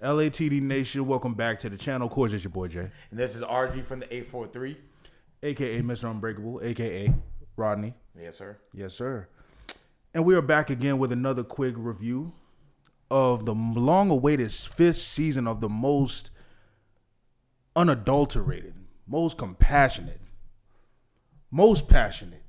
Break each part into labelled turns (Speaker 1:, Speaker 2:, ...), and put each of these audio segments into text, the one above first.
Speaker 1: LATD Nation, welcome back to the channel. Of course, it's your boy Jay,
Speaker 2: And this is RG from the 843.
Speaker 1: a.k.a. Mr. Unbreakable, a.k.a. Rodney.
Speaker 2: Yes, sir.
Speaker 1: Yes, sir. And we are back again with another quick review of the long-awaited 5th season of the most unadulterated, most compassionate, most passionate,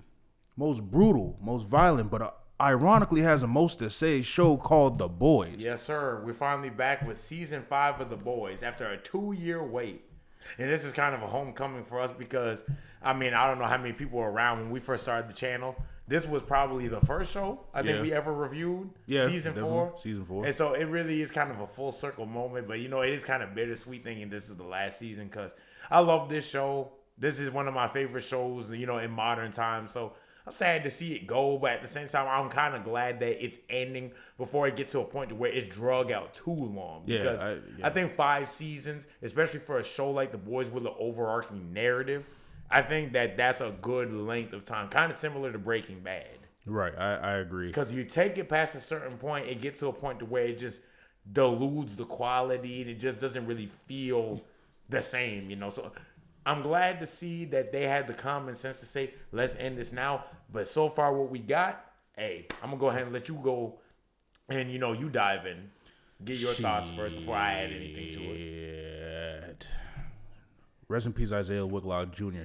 Speaker 1: most brutal, most violent, but ironically has the most to say show called The Boys.
Speaker 2: Yes, sir. We're finally back with season 5 of The Boys after a 2-year wait. And this is kind of a homecoming for us because, I don't know how many people were around when we first started the channel. This was probably the first show I think we ever reviewed.
Speaker 1: Yeah,
Speaker 2: season 4.
Speaker 1: Season 4.
Speaker 2: And so it really is kind of a full circle moment. But, it is kind of bittersweet thinking this is the last season because I love this show. This is one of my favorite shows, in modern times. So I'm sad to see it go, but at the same time, I'm kind of glad that it's ending before it gets to a point to where it's drug out too long.
Speaker 1: Yeah,
Speaker 2: Because I think 5 seasons, especially for a show like The Boys with an overarching narrative, I think that that's a good length of time. Kind of similar to Breaking Bad.
Speaker 1: Right, I agree.
Speaker 2: Because you take it past a certain point, it gets to a point to where it just dilutes the quality and it just doesn't really feel the same, So I'm glad to see that they had the common sense to say, let's end this now. But so far what we got, hey, I'm going to go ahead and let you go and, you dive in. Get your thoughts first before I add anything to it.
Speaker 1: Rest in peace, Isaiah Whitlock Jr.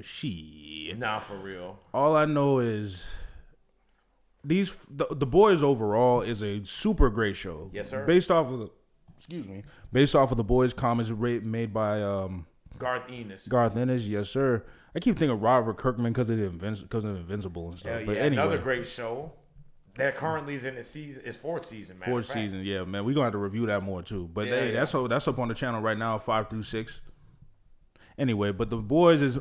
Speaker 2: Nah, for real.
Speaker 1: All I know is the Boys overall is a super great show.
Speaker 2: Yes, sir.
Speaker 1: Based off of The Boys comics made by
Speaker 2: Garth Ennis.
Speaker 1: Garth Ennis, yes sir. I keep thinking Robert Kirkman because of Invincible and stuff.
Speaker 2: Yeah,
Speaker 1: but anyway,
Speaker 2: another great show that currently is in its season. It's 4th season, man.
Speaker 1: 4th season, yeah, man. We're gonna have to review that more too. But that's up on the channel right now, 5 through 6. Anyway, but The Boys is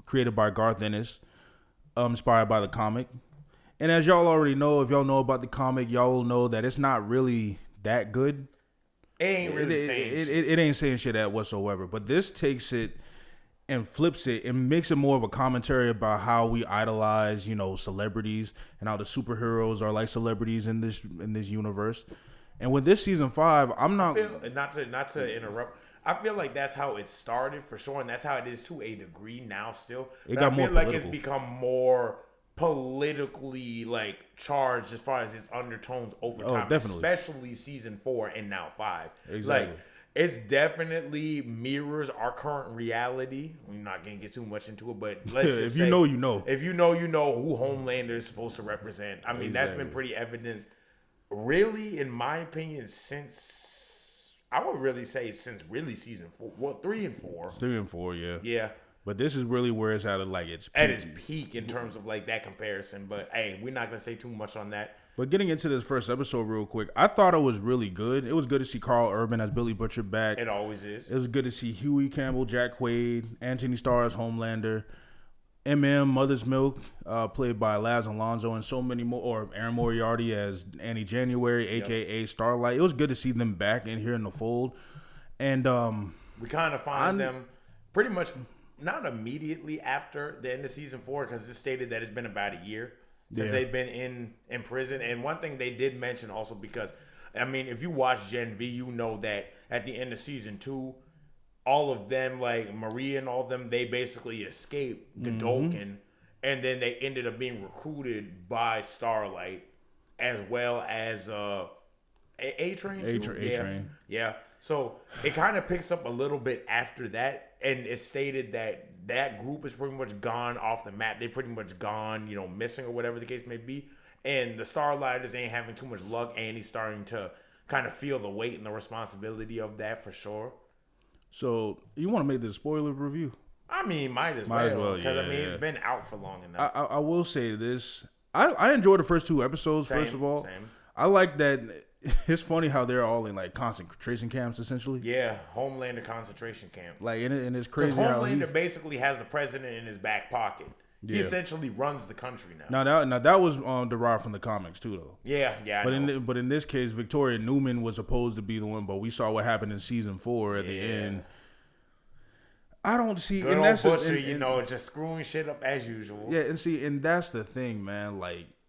Speaker 1: created by Garth Ennis, inspired by the comic. And as y'all already know, if y'all know about the comic, y'all will know that it's not really that good.
Speaker 2: It ain't really saying shit.
Speaker 1: It ain't saying shit at whatsoever. But this takes it and flips it and makes it more of a commentary about how we idolize, celebrities and how the superheroes are like celebrities in this universe. And with this season 5, I'm not
Speaker 2: not to interrupt. I feel like that's how it started for sure, and that's how it is to a degree now. Still,
Speaker 1: it got more
Speaker 2: like
Speaker 1: political.
Speaker 2: It's become more politically charged as far as its undertones over time, especially season 4 and now 5.
Speaker 1: Exactly.
Speaker 2: It's definitely mirrors our current reality. We're not gonna get too much into it, but let's just say,
Speaker 1: you know.
Speaker 2: If you know who Homelander is supposed to represent. That's been pretty evident, really, in my opinion, since I would really say since season 4. Well, 3 and 4.
Speaker 1: 3 and 4, yeah.
Speaker 2: Yeah.
Speaker 1: But this is really where it's at its peak.
Speaker 2: At its peak in terms of that comparison. But hey, we're not gonna say too much on that.
Speaker 1: But getting into this first episode real quick, I thought it was really good. It was good to see Carl Urban as Billy Butcher back.
Speaker 2: It always is.
Speaker 1: It was good to see Huey Campbell, Jack Quaid, Anthony Starr as Homelander, Mother's Milk, played by Laz Alonso, and so many more, or Aaron Moriarty as Annie January, aka Starlight. It was good to see them back in here in the fold. And
Speaker 2: we kind of find them pretty much not immediately after the end of season 4, because it's stated that it's been about a year since they've been in prison. And one thing they did mention also, because if you watch Gen V, you know that at the end of season 2, all of them, like Maria and all of them, they basically escaped Godolkin, and then they ended up being recruited by Starlight, as well as A-Train.
Speaker 1: A-Train.
Speaker 2: Yeah. So it kind of picks up a little bit after that, and it's stated that group is pretty much gone off the map. They pretty much gone, missing or whatever the case may be. And the Starlighters ain't having too much luck, and he's starting to kind of feel the weight and the responsibility of that for sure.
Speaker 1: So you want to make this spoiler review?
Speaker 2: Might as well, because it's been out for long enough.
Speaker 1: I will say this: I enjoyed the first 2 episodes. First of all, I like that. It's funny how they're all in concentration camps, essentially.
Speaker 2: Yeah, Homelander concentration camp.
Speaker 1: And it's crazy
Speaker 2: how
Speaker 1: Homelander
Speaker 2: basically has the president in his back pocket. Yeah. He essentially runs the country now.
Speaker 1: Now that was derived from the comics too, though.
Speaker 2: Yeah.
Speaker 1: But in this case, Victoria Newman was supposed to be the one, but we saw what happened in season 4 at the end. I don't see.
Speaker 2: Good old Butcher, just screwing shit up as usual.
Speaker 1: Yeah, and that's the thing, man.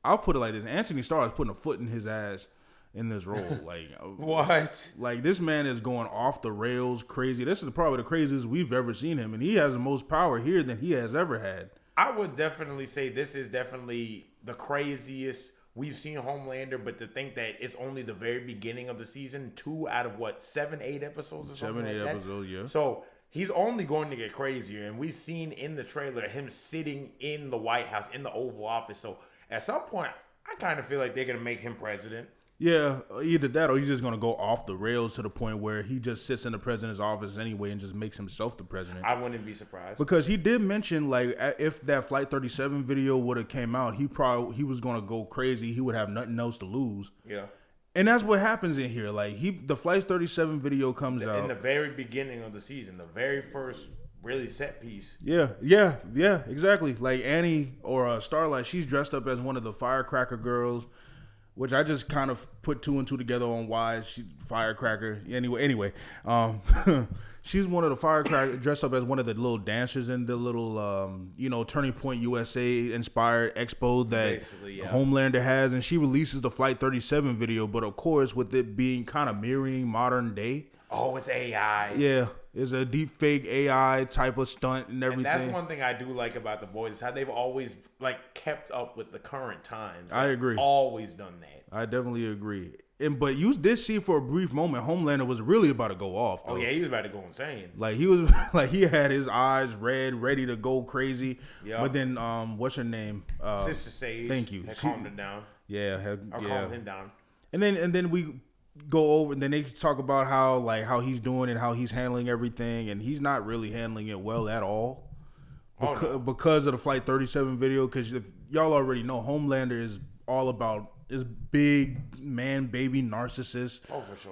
Speaker 1: I'll put it like this: Anthony Starr is putting a foot in his ass in this role. Like
Speaker 2: what?
Speaker 1: Like this man is going off the rails, crazy. This is probably the craziest we've ever seen him, and he has the most power here than he has ever had.
Speaker 2: I would definitely say this is definitely the craziest we've seen Homelander, but to think that it's only the very beginning of the season, 2 out of 7, 8 episodes or something
Speaker 1: 7, 8
Speaker 2: like
Speaker 1: episodes, yeah.
Speaker 2: So he's only going to get crazier, and we've seen in the trailer him sitting in the White House, in the Oval Office. So at some point, I kind of feel like they're going to make him president.
Speaker 1: Yeah, either that or he's just going to go off the rails to the point where he just sits in the president's office anyway and just makes himself the president.
Speaker 2: I wouldn't be surprised.
Speaker 1: Because he did mention, like, if that Flight 37 video would have came out, he was going to go crazy. He would have nothing else to lose.
Speaker 2: Yeah.
Speaker 1: And that's what happens in here. Like, the Flight 37 video comes out.
Speaker 2: In the very beginning of the season, the very first really set piece.
Speaker 1: Yeah, exactly. Like Annie or Starlight, she's dressed up as one of the firecracker girls, which I just kind of put 2 and 2 together on why she firecracker. Anyway, she's one of the firecracker dressed up as one of the little dancers in the little Turning Point USA inspired expo that Homelander has, and she releases the Flight 37 video, but of course with it being kind of mirroring modern day.
Speaker 2: Oh, it's AI.
Speaker 1: Yeah, it's a deep fake AI type of stunt and everything.
Speaker 2: And that's one thing I do like about The Boys is how they've always kept up with the current times.
Speaker 1: I agree.
Speaker 2: Always done that.
Speaker 1: I definitely agree. But you did see for a brief moment, Homelander was really about to go off, though.
Speaker 2: Oh yeah, he was about to go insane.
Speaker 1: Like he was, like he had his eyes red, ready to go crazy. Yeah. But then, what's her name?
Speaker 2: Sister Sage.
Speaker 1: Thank you.
Speaker 2: Calmed him down.
Speaker 1: Yeah.
Speaker 2: Calmed him down.
Speaker 1: And then we go over, and then they talk about how he's doing and how he's handling everything, and he's not really handling it well at all. Because of the Flight 37 video, because y'all already know, Homelander is all about this big man baby narcissist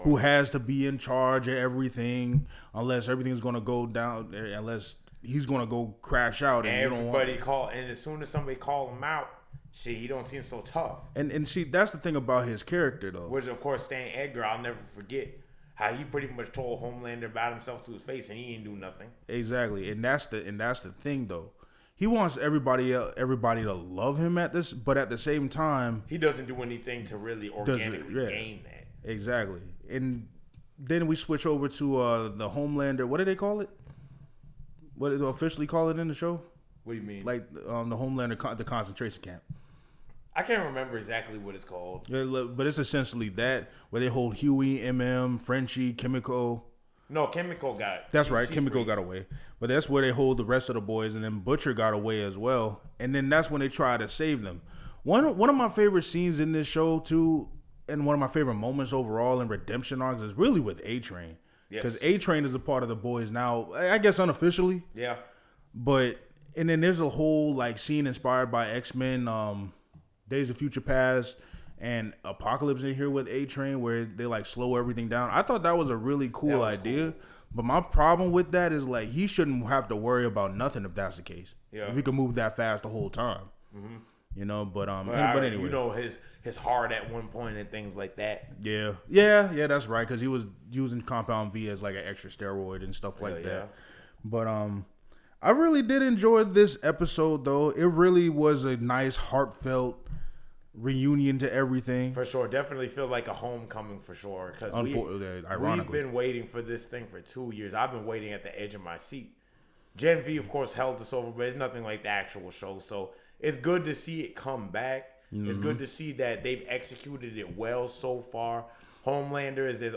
Speaker 1: who has to be in charge of everything unless everything's going to go down, unless he's going to go crash out. And
Speaker 2: everybody and as soon as somebody call him out, he don't seem so tough.
Speaker 1: And see, that's the thing about his character, though.
Speaker 2: Which, of course, Stan Edgar, I'll never forget how he pretty much told Homelander about himself to his face, and he ain't do nothing.
Speaker 1: Exactly, and that's the thing, though. He wants everybody to love him but at the same time,
Speaker 2: he doesn't do anything to really organically gain that.
Speaker 1: Exactly. And then we switch over to the Homelander. What do they call it? What do they officially call it in the show?
Speaker 2: What do you mean?
Speaker 1: Like the Homelander, the concentration camp.
Speaker 2: I can't remember exactly what it's called.
Speaker 1: Yeah, but it's essentially that, where they hold Huey, Frenchie, Kimiko.
Speaker 2: No, Kimiko got.
Speaker 1: That's right. Kimiko got away, but that's where they hold the rest of the boys, and then Butcher got away as well. And then that's when they try to save them. One of my favorite scenes in this show too, and one of my favorite moments overall in redemption arcs is really with A-Train, because A-Train is a part of the boys now. I guess unofficially.
Speaker 2: Yeah.
Speaker 1: But and then there's a whole scene inspired by X-Men, Days of Future Past, and Apocalypse in here with A-Train, where they slow everything down. I thought that was a really cool idea. Cool. But my problem with that is he shouldn't have to worry about nothing if that's the case. Yeah. If he could move that fast the whole time. Mm-hmm. But anyway.
Speaker 2: His heart at one point and things like that.
Speaker 1: Yeah, that's right, because he was using Compound V as an extra steroid and stuff like that. Yeah. But I really did enjoy this episode, though. It really was a nice, heartfelt reunion to everything.
Speaker 2: For sure. Definitely feel like a homecoming for sure. Because we've been waiting for this thing for 2 years. I've been waiting at the edge of my seat. Gen V, of course, held us over, but it's nothing like the actual show. So it's good to see it come back. Mm-hmm. It's good to see that they've executed it well so far. Homelander is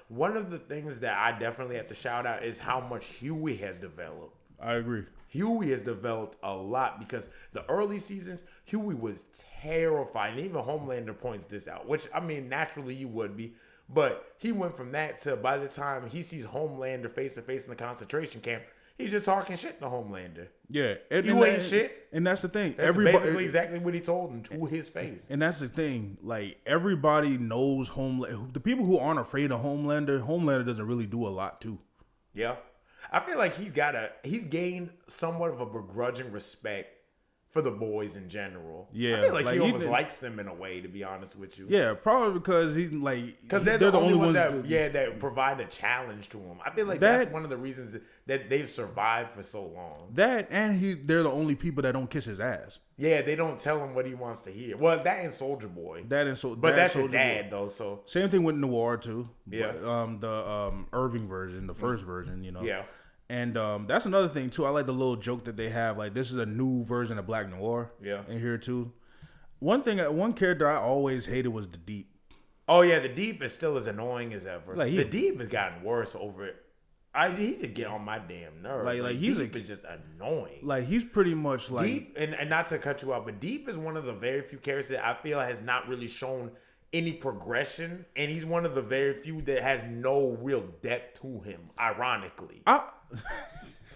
Speaker 2: one of the things that I definitely have to shout out is how much Huey has developed.
Speaker 1: I agree.
Speaker 2: Huey has developed a lot, because the early seasons, Huey was terrifying. Even Homelander points this out, which, naturally you would be. But he went from that to, by the time he sees Homelander face to face in the concentration camp, he's just talking shit to Homelander.
Speaker 1: Yeah.
Speaker 2: You ain't shit.
Speaker 1: And that's the thing.
Speaker 2: That's basically exactly what he told him to his face.
Speaker 1: And that's the thing. Everybody knows Homelander. The people who aren't afraid of Homelander doesn't really do a lot, too.
Speaker 2: Yeah. I feel like he's gained somewhat of a begrudging respect for the boys in general.
Speaker 1: Yeah,
Speaker 2: I feel like he almost likes them in a way, to be honest with you.
Speaker 1: Yeah, probably because
Speaker 2: they're the only ones that provide a challenge to him. I feel like that's one of the reasons that they've survived for so long.
Speaker 1: They're the only people that don't kiss his ass.
Speaker 2: Yeah, they don't tell him what he wants to hear. Well, that and Soulja Boy.
Speaker 1: But
Speaker 2: that's his dad though. So
Speaker 1: same thing with Noir too.
Speaker 2: Yeah,
Speaker 1: but, the Irving version, the first version,
Speaker 2: Yeah.
Speaker 1: And that's another thing too. I like the little joke that they have. Like, this is a new version of Black Noir.
Speaker 2: Yeah.
Speaker 1: In here too. One character I always hated was the Deep.
Speaker 2: Oh yeah, the Deep is still as annoying as ever.
Speaker 1: Like,
Speaker 2: the Deep has gotten worse over it. He could get on my damn nerves.
Speaker 1: Like
Speaker 2: Deep is just annoying.
Speaker 1: Like, he's pretty much like
Speaker 2: Deep, and not to cut you off, but Deep is one of the very few characters that I feel has not really shown any progression, and he's one of the very few that has no real depth to him. Ironically,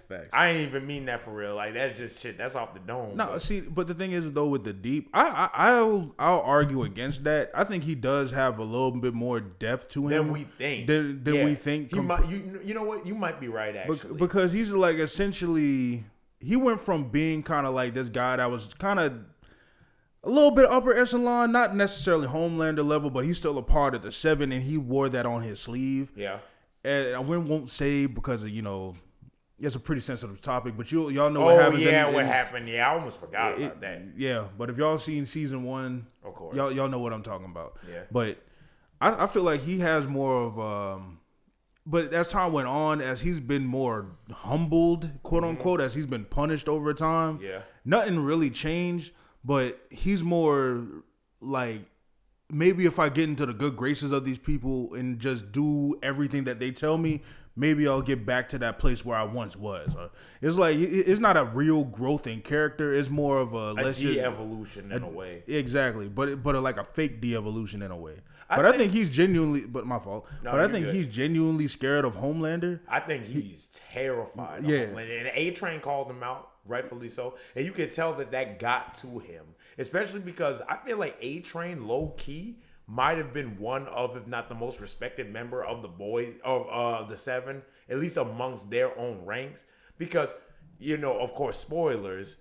Speaker 1: facts.
Speaker 2: I ain't even mean that for real. Like, that's just shit. That's off the dome.
Speaker 1: No, see, but the thing is though, with the Deep, I'll argue against that. I think he does have a little bit more depth to him
Speaker 2: than we think.
Speaker 1: Than we think.
Speaker 2: You know what? You might be right actually.
Speaker 1: Because he's like essentially, he went from being kind of like this guy that was kind of a little bit upper echelon, not necessarily Homelander level, but he's still a part of the Seven, and he wore that on his sleeve.
Speaker 2: Yeah.
Speaker 1: And I won't say because of, it's a pretty sensitive topic, but y'all know what happened.
Speaker 2: What happened? Yeah, I almost forgot about that.
Speaker 1: Yeah, but if y'all seen season 1,
Speaker 2: of course,
Speaker 1: y'all know what I'm talking about.
Speaker 2: Yeah.
Speaker 1: But I feel like he has more of but as time went on, as he's been more humbled, quote unquote, as he's been punished over time, nothing really changed. But he's more like, maybe if I get into the good graces of these people and just do everything that they tell me, maybe I'll get back to that place where I once was. It's like, it's not a real growth in character. It's more of a
Speaker 2: de-evolution in a way.
Speaker 1: Exactly. But like a fake de-evolution in a way. I think he's genuinely, but my fault. No, but I think he's genuinely scared of Homelander.
Speaker 2: I think he's terrified of Homelander. And A-Train called him out, rightfully so. And you can tell that got to him. Especially because I feel like A-Train, low-key, might have been one of, if not the most respected member of the Seven, at least amongst their own ranks. Because, of course, spoilers,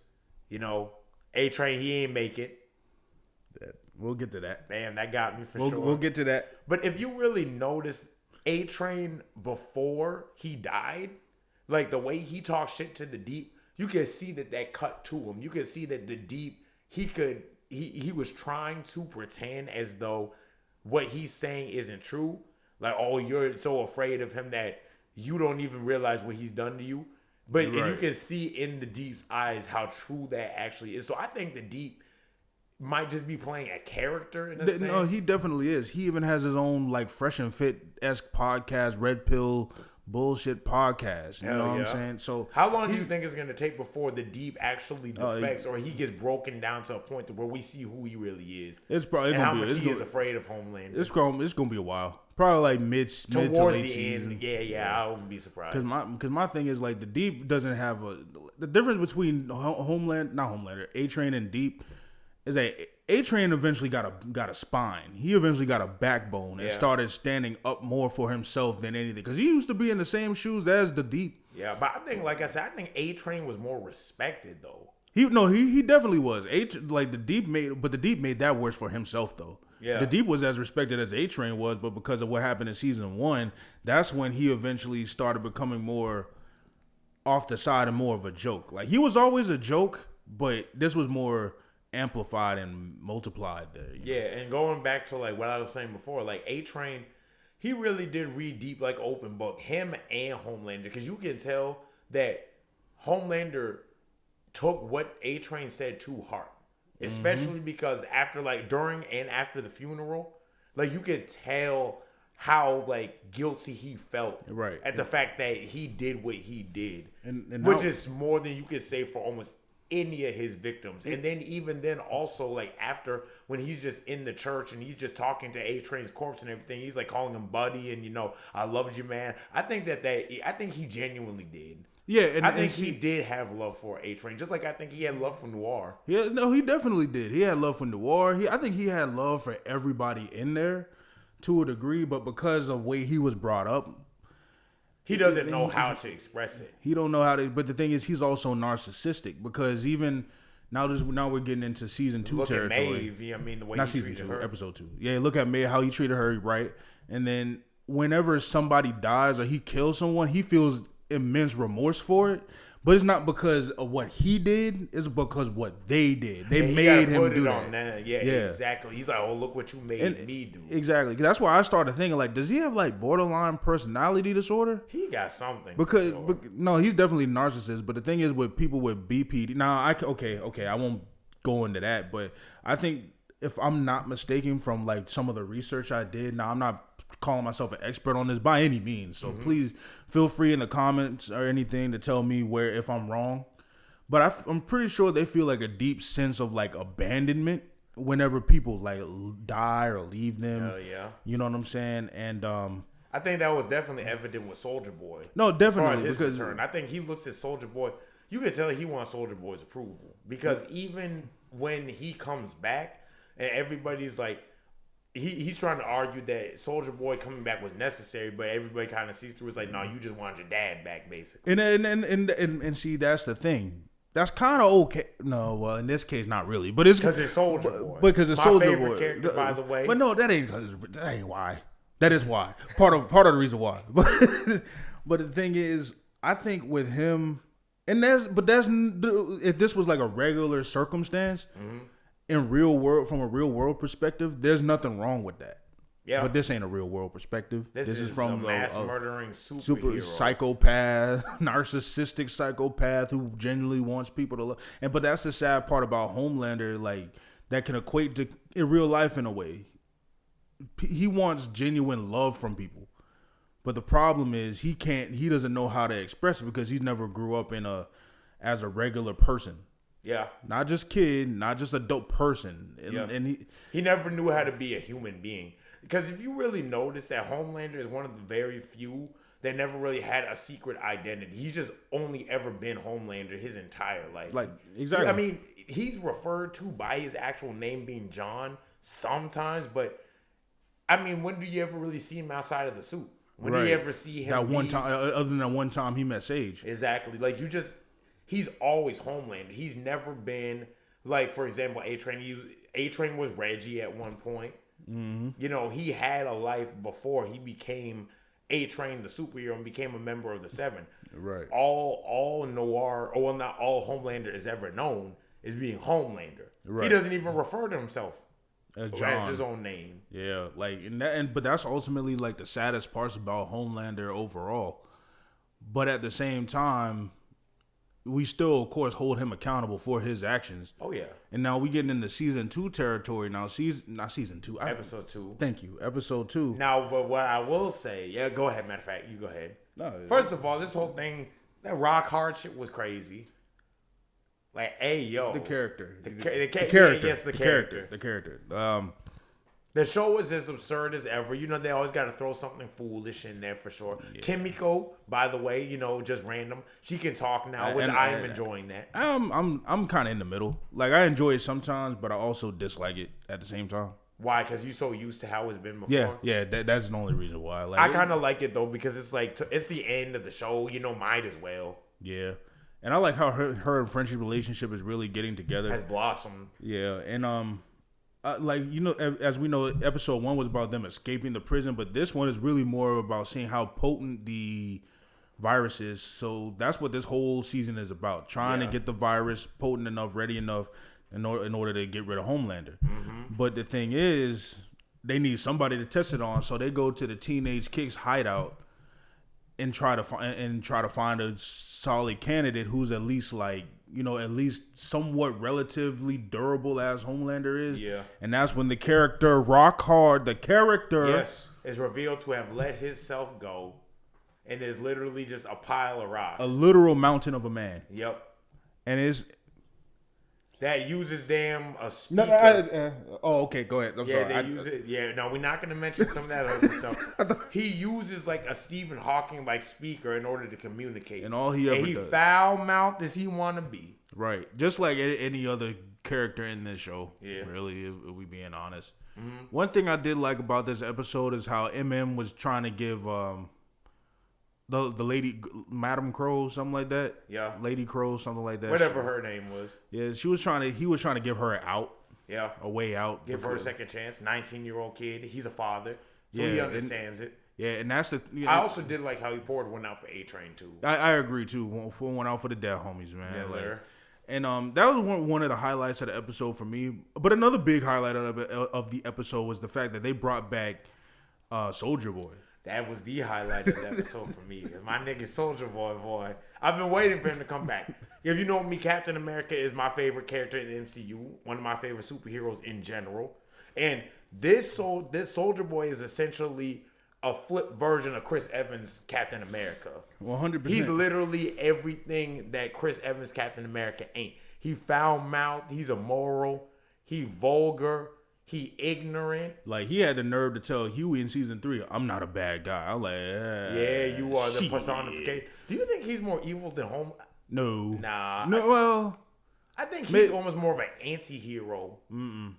Speaker 2: A-Train, he ain't make it.
Speaker 1: We'll get to that.
Speaker 2: Man, that got me sure.
Speaker 1: We'll get to that.
Speaker 2: But if you really notice A-Train before he died, like the way he talked shit to the Deep, you can see that cut to him. You can see that the Deep, he was trying to pretend as though what he's saying isn't true. Like, oh, you're so afraid of him that you don't even realize what he's done to you. But and you can see in the Deep's eyes how true that actually is. So I think the Deep might just be playing a character in a sense.
Speaker 1: No, he definitely is. He even has his own like Fresh and Fit-esque podcast, Red Pill bullshit podcast. You know what I'm saying? So
Speaker 2: how long do you think it's going to take before the Deep actually defects or he gets broken down to a point to where we see who he really is?
Speaker 1: It's probably
Speaker 2: how much he is afraid of Homelander.
Speaker 1: It's going to be a while. Probably like mid to late season.
Speaker 2: Yeah, I wouldn't be surprised.
Speaker 1: Because my thing is like the Deep doesn't have the difference between A-Train and Deep is that A-Train eventually got a spine. He eventually got a backbone and started standing up more for himself than anything. Because he used to be in the same shoes as the Deep.
Speaker 2: Yeah, but I think, like I said, A-Train was more respected though.
Speaker 1: He definitely was. The Deep made that worse for himself though.
Speaker 2: Yeah.
Speaker 1: The Deep was as respected as A-Train was, but because of what happened in season 1, that's when he eventually started becoming more off the side and more of a joke. Like, he was always a joke, but this was more amplified and multiplied there.
Speaker 2: Yeah, and going back to like what I was saying before, like A-Train, he really did read Deep like open book, him and Homelander, because you can tell that Homelander took what A-Train said to heart, especially because after during and after the funeral, like you could tell how like guilty he felt at the fact that he did what he did, and which is more than you could say for almost any of his victims. And then even then also like after when he's just in the church and he's just talking to A-Train's corpse and everything, he's like calling him buddy and I loved you, man. I think I think he genuinely did.
Speaker 1: Yeah, and
Speaker 2: I think he did have love for A-Train, just like I think he had love for Noir.
Speaker 1: Yeah, no, he definitely did. He had love for Noir. I think he had love for everybody in there to a degree, but because of the way he was brought up,
Speaker 2: he doesn't know how to express it.
Speaker 1: He don't know how to. But the thing is, he's also narcissistic because even Now we're getting into season 2
Speaker 2: look
Speaker 1: territory.
Speaker 2: At Maeve, I mean, the way
Speaker 1: not
Speaker 2: he
Speaker 1: season
Speaker 2: treated
Speaker 1: 2,
Speaker 2: her.
Speaker 1: episode 2. Yeah, look at Maeve, how he treated her, right? And then whenever somebody dies or he kills someone, he feels immense remorse for it. But it's not because of what he did. It's because what they did. They made him do that.
Speaker 2: Yeah, exactly. He's like, oh, look what you made me do.
Speaker 1: Exactly. That's why I started thinking, like, does he have, like, borderline personality disorder?
Speaker 2: He got something.
Speaker 1: Because, no, he's definitely a narcissist. But the thing is, with people with BPD, now, I won't go into that. But I think if I'm not mistaken from, like, some of the research I did, now I'm not calling myself an expert on this by any means, so please feel free in the comments or anything to tell me if I'm wrong. But I'm pretty sure they feel like a deep sense of like abandonment whenever people like die or leave them.
Speaker 2: Hell yeah.
Speaker 1: You know what I'm saying? And
Speaker 2: I think that was definitely evident with Soulja Boy.
Speaker 1: No, definitely,
Speaker 2: as far as his return. I think he looks at Soulja Boy. You can tell he wants Soulja Boy's approval because even when he comes back and everybody's like. He's trying to argue that Soulja Boy coming back was necessary, but everybody kind of sees through. It's like, no, you just wanted your dad back, basically.
Speaker 1: And see, that's the thing. That's kind of okay. No, well, in this case, not really. But it's
Speaker 2: because it's Soulja Boy.
Speaker 1: Because it's
Speaker 2: Soulja Boy. My
Speaker 1: Soulja
Speaker 2: favorite
Speaker 1: Boy.
Speaker 2: character, by the way.
Speaker 1: But no, that ain't why. That is why. Part of the reason why. But the thing is, I think with him, and that's if this was like a regular circumstance. In from a real world perspective, there's nothing wrong with that. Yeah. But this ain't a real world perspective. This is from
Speaker 2: a mass murdering superhero.
Speaker 1: Super psychopath, narcissistic psychopath who genuinely wants people to love. But that's the sad part about Homelander, like that can equate to in real life in a way. He wants genuine love from people. But the problem is he doesn't know how to express it because he never grew up as a regular person.
Speaker 2: Yeah.
Speaker 1: Not just kid, not just adult person. And
Speaker 2: he never knew how to be a human being. Because if you really notice that Homelander is one of the very few that never really had a secret identity. He's just only ever been Homelander his entire life.
Speaker 1: Like, exactly.
Speaker 2: I mean, he's referred to by his actual name being John sometimes, but I mean, when do you ever really see him outside of the suit? When do you ever see him
Speaker 1: that one time, other than that one time he met Sage?
Speaker 2: Exactly. Like, he's always Homelander. He's never been, like, for example, A-Train. A-Train was Reggie at one point. Mm-hmm. You know, he had a life before he became A-Train the superhero and became a member of the Seven.
Speaker 1: Right.
Speaker 2: All Noir, or well, not all Homelander is ever known is being Homelander. Right. He doesn't even refer to himself as his own name.
Speaker 1: Yeah, like, but that's ultimately like the saddest parts about Homelander overall. But at the same time, we still, of course, hold him accountable for his actions.
Speaker 2: Oh, yeah.
Speaker 1: And now we getting into season 2 territory now. Not season 2.
Speaker 2: Episode 2.
Speaker 1: Thank you. Episode 2.
Speaker 2: Now, but what I will say, go ahead. Matter of fact, you go ahead. No, first of all, this whole thing, that rock hard shit was crazy. Like, hey, yo.
Speaker 1: The character.
Speaker 2: The character. Yes, the character.
Speaker 1: The character.
Speaker 2: The show was as absurd as ever. You know, they always got to throw something foolish in there for sure. Yeah. Kimiko, by the way, you know, just random. She can talk now, which I am enjoying that.
Speaker 1: I'm kind of in the middle. Like, I enjoy it sometimes, but I also dislike it at the same time.
Speaker 2: Why? Because you're so used to how it's been before?
Speaker 1: Yeah. That's the only reason why. Like,
Speaker 2: I kind of like it, though, because it's like, it's the end of the show. You know, might as well.
Speaker 1: Yeah. And I like how her friendship relationship is really getting together.
Speaker 2: Has blossomed.
Speaker 1: Yeah. And, like, you know, as we know, episode 1 was about them escaping the prison, but this one is really more about seeing how potent the virus is. So that's what this whole season is about, trying to get the virus potent enough, ready enough in order to get rid of Homelander. Mm-hmm. But the thing is, they need somebody to test it on, so they go to the Teenage Kicks hideout and try to find a solid candidate who's at least like, you know, at least somewhat relatively durable as Homelander is.
Speaker 2: Yeah.
Speaker 1: And that's when the character Rockhard,
Speaker 2: is revealed to have let himself go and is literally just a pile of rocks.
Speaker 1: A literal mountain of a man.
Speaker 2: Yep.
Speaker 1: And it's
Speaker 2: that uses a speaker.
Speaker 1: Okay, go ahead. I'm sorry.
Speaker 2: They use it. Yeah, no, we're not going to mention some of that other stuff. He uses like a Stephen Hawking like speaker in order to communicate.
Speaker 1: And all he ever does.
Speaker 2: Foul-mouthed as he want to be.
Speaker 1: Right. Just like any other character in this show. Yeah. Really, if we being honest. Mm-hmm. One thing I did like about this episode is how MM was trying to give the lady, Madam Crow, something like that.
Speaker 2: Yeah.
Speaker 1: Lady Crow, something like that.
Speaker 2: Whatever her name was.
Speaker 1: Yeah, he was trying to give her an out.
Speaker 2: Yeah.
Speaker 1: A way out.
Speaker 2: Give her a second chance. 19-year-old kid. He's a father. So he understands it.
Speaker 1: Yeah, and that's the.
Speaker 2: I also did like how he poured one out for A-Train too.
Speaker 1: I agree too. One out for the dead homies, man.
Speaker 2: Yes, sir.
Speaker 1: And that was one of the highlights of the episode for me. But another big highlight of the episode was the fact that they brought back Soldier Boy.
Speaker 2: That was the highlight of the episode for me. My nigga Soldier Boy. I've been waiting for him to come back. If you know me, Captain America is my favorite character in the MCU. One of my favorite superheroes in general. And this Soldier Boy is essentially a flip version of Chris Evans' Captain America.
Speaker 1: 100%.
Speaker 2: He's literally everything that Chris Evans' Captain America ain't. He foul-mouthed. He's immoral. He vulgar. He ignorant.
Speaker 1: Like, he had the nerve to tell Huey in season 3, I'm not a bad guy. I'm like,
Speaker 2: yeah, you are the personification. Do you think he's more evil than
Speaker 1: No.
Speaker 2: Nah.
Speaker 1: No,
Speaker 2: I think he's almost more of an anti-hero.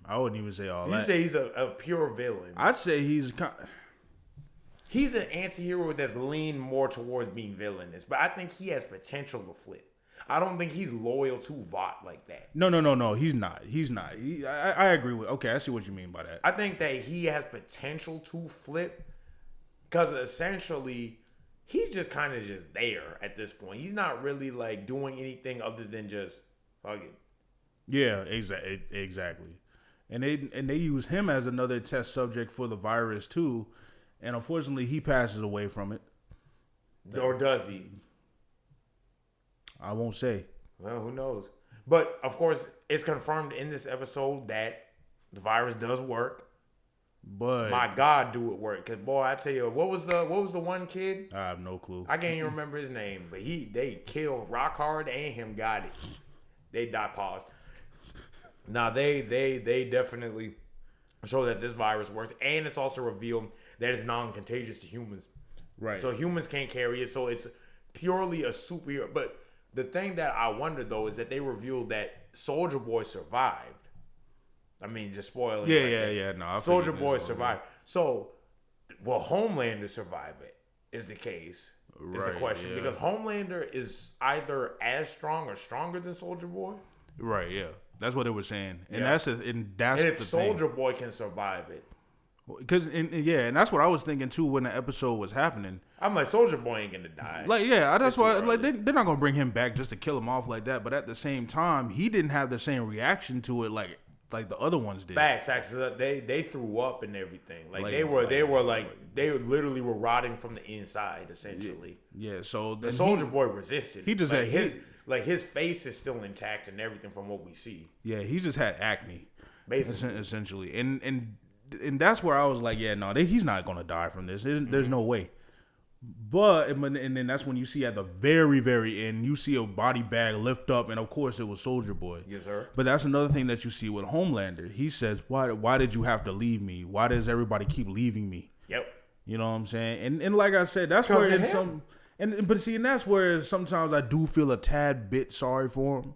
Speaker 1: I wouldn't even say all that.
Speaker 2: You say he's a pure villain.
Speaker 1: I'd say he's
Speaker 2: an anti-hero that's leaned more towards being villainous, but I think he has potential to flip. I don't think he's loyal to Vought like that.
Speaker 1: No. He's not. I agree with. Okay, I see what you mean by that.
Speaker 2: I think that he has potential to flip because essentially he's just kind of just there at this point. He's not really like doing anything other than just fuck it.
Speaker 1: Yeah, exactly. And they use him as another test subject for the virus too. And unfortunately, he passes away from it.
Speaker 2: Or does he?
Speaker 1: I won't say.
Speaker 2: Well, who knows? But, of course, it's confirmed in this episode that the virus does work.
Speaker 1: But
Speaker 2: my God, do it work. Because, boy, I tell you, what was the one kid?
Speaker 1: I have no clue.
Speaker 2: I can't even remember his name. But they killed Rock Hard and him got it. They died paused. Now, they definitely show that this virus works. And it's also revealed that it's non-contagious to humans.
Speaker 1: Right.
Speaker 2: So humans can't carry it. So it's purely a superhero. But the thing that I wonder, though, is that they revealed that Soldier Boy survived. I mean, just spoiling.
Speaker 1: Yeah. No,
Speaker 2: Soldier Boy survived. So, will Homelander survive it? Is the case. Is the question. Yeah. Because Homelander is either as strong or stronger than Soldier Boy.
Speaker 1: Right, yeah. That's what they were saying. And
Speaker 2: yeah.
Speaker 1: that's
Speaker 2: if Soldier Boy can survive it.
Speaker 1: Because and that's what I was thinking too when the episode was happening.
Speaker 2: I'm like, Soldier Boy ain't gonna die.
Speaker 1: Like, yeah, that's why. Like, they're not gonna bring him back just to kill him off like that. But at the same time, he didn't have the same reaction to it like the other ones did.
Speaker 2: Facts. They threw up and everything. Like they literally were rotting from the inside, essentially.
Speaker 1: Yeah. So
Speaker 2: the Soldier Boy resisted.
Speaker 1: He just had
Speaker 2: his face is still intact and everything from what we see.
Speaker 1: Yeah, he just had acne,
Speaker 2: basically,
Speaker 1: essentially, and that's where I was like, yeah, no, he's not gonna die from this. There's no way. But and then that's when you see at the very, very end, you see a body bag lift up, and of course it was Soldier Boy.
Speaker 2: Yes, sir.
Speaker 1: But that's another thing that you see with Homelander. He says, "Why did you have to leave me? Why does everybody keep leaving me?"
Speaker 2: Yep.
Speaker 1: You know what I'm saying? And like I said, that's where it's some. And that's where sometimes I do feel a tad bit sorry for him.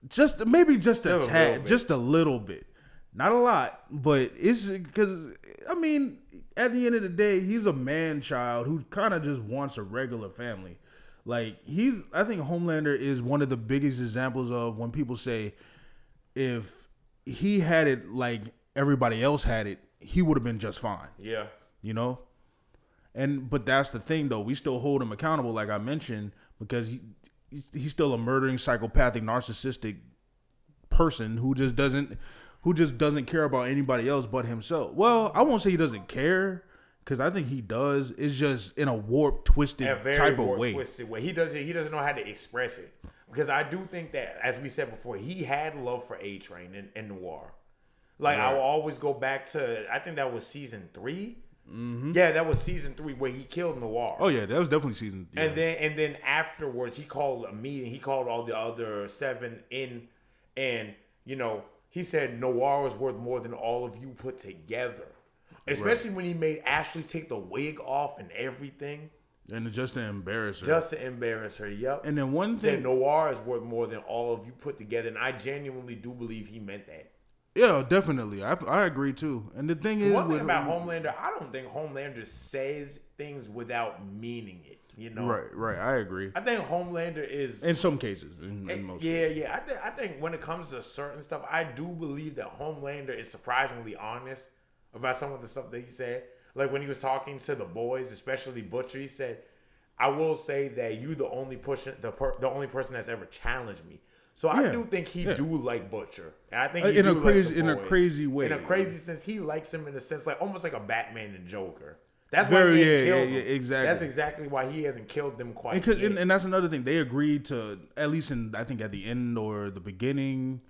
Speaker 1: Just a tad, just a little bit. Not a lot, but it's because, I mean, at the end of the day, he's a man-child who kind of just wants a regular family. Like, I think Homelander is one of the biggest examples of when people say if he had it like everybody else had it, he would have been just fine.
Speaker 2: Yeah.
Speaker 1: You know? But that's the thing, though. We still hold him accountable, like I mentioned, because he's still a murdering, psychopathic, narcissistic person who just doesn't care about anybody else but himself. Well, I won't say he doesn't care, because I think he does. It's just in a warped, twisted type of way.
Speaker 2: Twisted way. He doesn't know how to express it. Because I do think that, as we said before, he had love for A-Train and Noir. Like, I will always go back to, I think that was season 3.
Speaker 1: Mm-hmm.
Speaker 2: Yeah, that was season 3 where he killed Noir.
Speaker 1: Oh yeah, that was definitely season. Yeah.
Speaker 2: And then afterwards, he called a meeting. He called all the other 7 in, and he said Noir was worth more than all of you put together. Especially when he made Ashley take the wig off and everything.
Speaker 1: And just to embarrass her.
Speaker 2: Just to embarrass her. Yep.
Speaker 1: And then one thing,
Speaker 2: said Noir is worth more than all of you put together, and I genuinely do believe he meant that.
Speaker 1: Yeah, definitely. I agree too. And the thing is,
Speaker 2: one thing about Homelander, I don't think Homelander says things without meaning it. You know,
Speaker 1: right. I agree.
Speaker 2: I think Homelander is
Speaker 1: in some cases, in most. Cases.
Speaker 2: Yeah. I think when it comes to certain stuff, I do believe that Homelander is surprisingly honest about some of the stuff that he said. Like when he was talking to the boys, especially Butcher, he said, "I will say that you the only only person that's ever challenged me." So I do think he do like Butcher. And I think he
Speaker 1: in
Speaker 2: do
Speaker 1: a crazy
Speaker 2: like the boys.
Speaker 1: in a crazy way.
Speaker 2: In a crazy sense, he likes him in a sense like almost like a Batman and Joker. That's why he ain't killed them.
Speaker 1: Exactly.
Speaker 2: That's exactly why he hasn't killed them quite
Speaker 1: yet.
Speaker 2: yet.
Speaker 1: And that's another thing. They agreed to, at least I think at the end or the beginning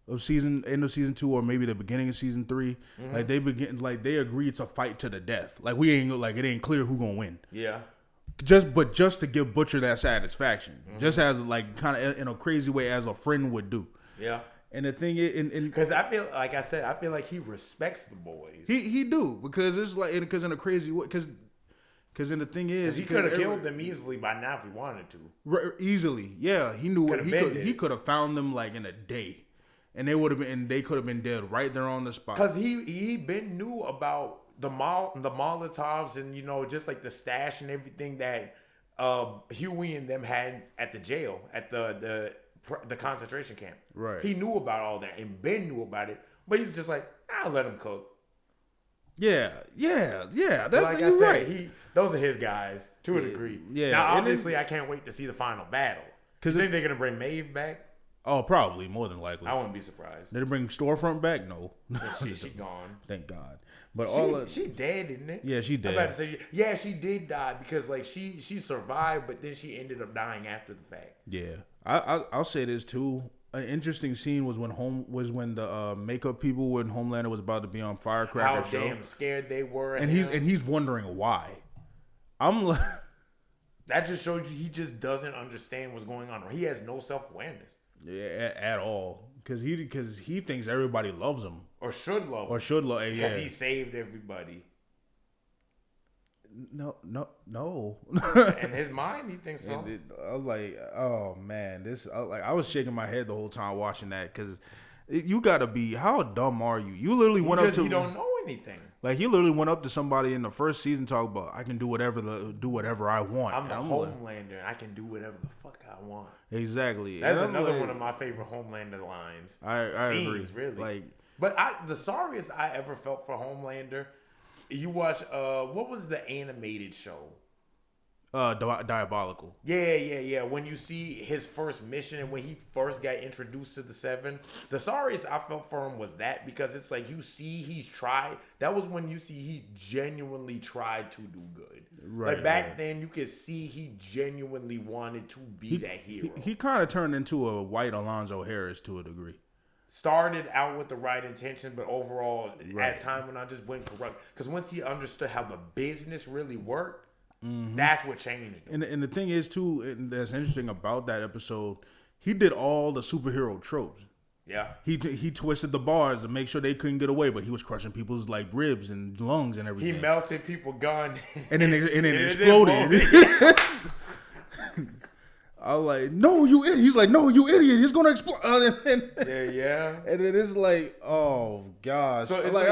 Speaker 1: of season 2, or maybe the beginning of season 3, like they agreed to fight to the death. Like it ain't clear who gonna win.
Speaker 2: Yeah.
Speaker 1: Just to give Butcher that satisfaction, just as like kind of in a crazy way as a friend would do.
Speaker 2: Yeah.
Speaker 1: And the thing is,
Speaker 2: because I feel like he respects the boys.
Speaker 1: He do, because it's like, because in a crazy way, because then the thing is,
Speaker 2: he could have killed them easily by now if he wanted to.
Speaker 1: Easily, yeah. He knew what he could have found them like in a day, and they could have been dead right there on the spot.
Speaker 2: Because he been knew about the Molotovs and just like the stash and everything that Huey and them had at the jail at the concentration camp.
Speaker 1: Right.
Speaker 2: He knew about all that, and Ben knew about it, but he's just like, I'll let him cook.
Speaker 1: Yeah. That's
Speaker 2: like I said, right. Those are his guys to a degree. Yeah. Now, obviously, I can't wait to see the final battle. You think they're gonna bring Maeve back?
Speaker 1: Oh, probably, more than likely.
Speaker 2: I wouldn't be surprised.
Speaker 1: Did they bring Storefront back? No.
Speaker 2: She gone.
Speaker 1: Thank God. But
Speaker 2: she dead, isn't it?
Speaker 1: Yeah, she dead.
Speaker 2: I'm about to say, yeah, she did die because like she survived, but then she ended up dying after the fact.
Speaker 1: Yeah, I'll say this too. An interesting scene was when the makeup people, when Homelander was about to be on Firecracker
Speaker 2: How damn scared they were,
Speaker 1: and he's wondering why. I'm like,
Speaker 2: that just shows you he just doesn't understand what's going on. He has no self-awareness.
Speaker 1: Yeah, at all. Because he thinks everybody loves him.
Speaker 2: Or should love him. Because he saved everybody.
Speaker 1: No.
Speaker 2: In his mind, he thinks so.
Speaker 1: I was like, oh man, I was shaking my head the whole time watching that, because you gotta be, how dumb are you? You literally
Speaker 2: he don't know anything.
Speaker 1: Like, he literally went up to somebody in the first season, talk about, I can do whatever I want.
Speaker 2: I'm the Homelander, and I can do whatever the fuck I want.
Speaker 1: Exactly.
Speaker 2: That's another one of my favorite Homelander lines.
Speaker 1: I agree.
Speaker 2: Really.
Speaker 1: Like,
Speaker 2: but the sorriest I ever felt for Homelander, you watch what was the animated show?
Speaker 1: Diabolical.
Speaker 2: Yeah. When you see his first mission and when he first got introduced to the Seven, the sorriest I felt for him was that, because it's like you see he's tried. That was when you see he genuinely tried to do good. Right. Like back then, you could see he genuinely wanted to be that hero.
Speaker 1: He kind of turned into a white Alonzo Harris to a degree.
Speaker 2: Started out with the right intention, but overall, as time went on, just went corrupt. Because once he understood how the business really worked, that's what changed him.
Speaker 1: And the thing is, too, and that's interesting about that episode, he did all the superhero tropes.
Speaker 2: Yeah.
Speaker 1: He twisted the bars to make sure they couldn't get away, but he was crushing people's like ribs and lungs and everything.
Speaker 2: He melted people's gun.
Speaker 1: And then exploded. I was like, no, you idiot. He's like, no, you idiot. He's going to explode.
Speaker 2: Yeah.
Speaker 1: And it is like, oh, gosh.
Speaker 2: So it's like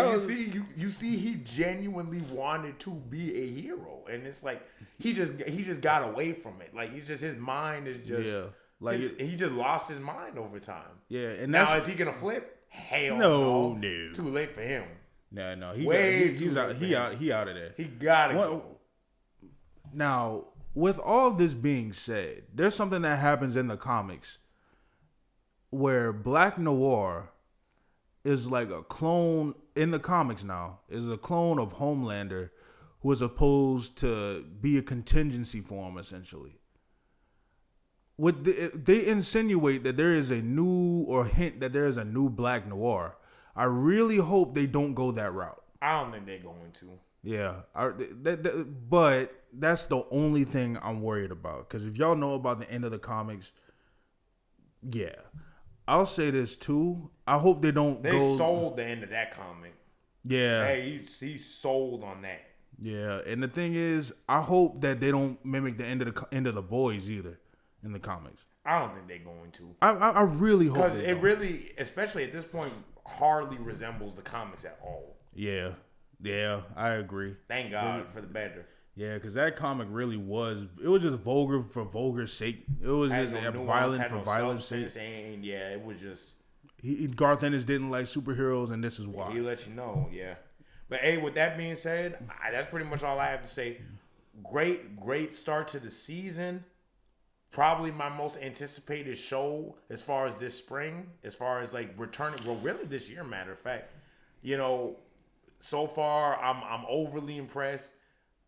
Speaker 2: you see he genuinely wanted to be a hero. And it's like, he just got away from it. Like, his mind is just, he just lost his mind over time.
Speaker 1: Yeah. And
Speaker 2: now, is he going to flip? Hell no. Too late for him.
Speaker 1: No. He's out of there.
Speaker 2: He got to go.
Speaker 1: Now, with all this being said, there's something that happens in the comics where Black Noir is like a clone in the comics now, is a clone of Homelander who is supposed to be a contingency for him, essentially. They insinuate that there is a new, or hint that there is a new Black Noir. I really hope they don't go that route.
Speaker 2: I don't think they're going to.
Speaker 1: Yeah, but that's the only thing I'm worried about. Because if y'all know about the end of the comics, yeah. I'll say this too. I hope they don't
Speaker 2: They sold the end of that comic.
Speaker 1: Yeah.
Speaker 2: Hey, he's sold on that.
Speaker 1: Yeah, and the thing is, I hope that they don't mimic the end of the Boys either in the comics.
Speaker 2: I don't think they're going to.
Speaker 1: I really hope
Speaker 2: because it really, especially at this point, hardly resembles the comics at all.
Speaker 1: Yeah, I agree.
Speaker 2: Thank God for the better.
Speaker 1: Yeah, because that comic really was. It was just vulgar for vulgar's sake. It was just violent for violence sake.
Speaker 2: And yeah, it was just.
Speaker 1: Garth Ennis didn't like superheroes, and this is why.
Speaker 2: He let you know, yeah. But hey, with that being said, that's pretty much all I have to say. Great start to the season. Probably my most anticipated show as far as this spring, as far as like returning. Well, really this year, matter of fact. You know, so far I'm overly impressed.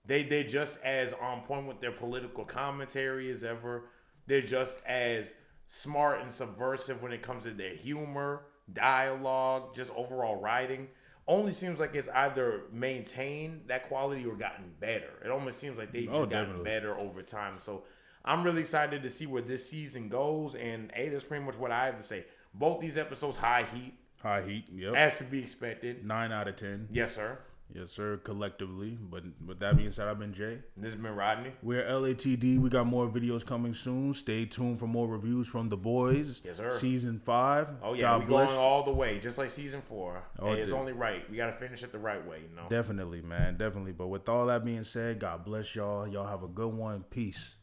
Speaker 2: They're just as on point with their political commentary as ever. They're just as smart and subversive when it comes to their humor, dialogue, just overall writing. Only seems like it's either maintained that quality or gotten better. It almost seems like they've just gotten better over time. So I'm really excited to see where this season goes. And hey, that's pretty much what I have to say. Both these episodes, high heat.
Speaker 1: High heat, yep.
Speaker 2: As to be expected.
Speaker 1: 9 out of 10.
Speaker 2: Yes, sir.
Speaker 1: Yes, sir, collectively. But with that being said, I've been Jay.
Speaker 2: This has been Rodney.
Speaker 1: We're LATD. We got more videos coming soon. Stay tuned for more reviews from The Boys.
Speaker 2: Yes, sir.
Speaker 1: Season 5.
Speaker 2: Oh, yeah. We're going all the way, just like Season 4. Oh, hey, it's only right. We got to finish it the right way, you know?
Speaker 1: Definitely, man. Definitely. But with all that being said, God bless y'all. Y'all have a good one. Peace.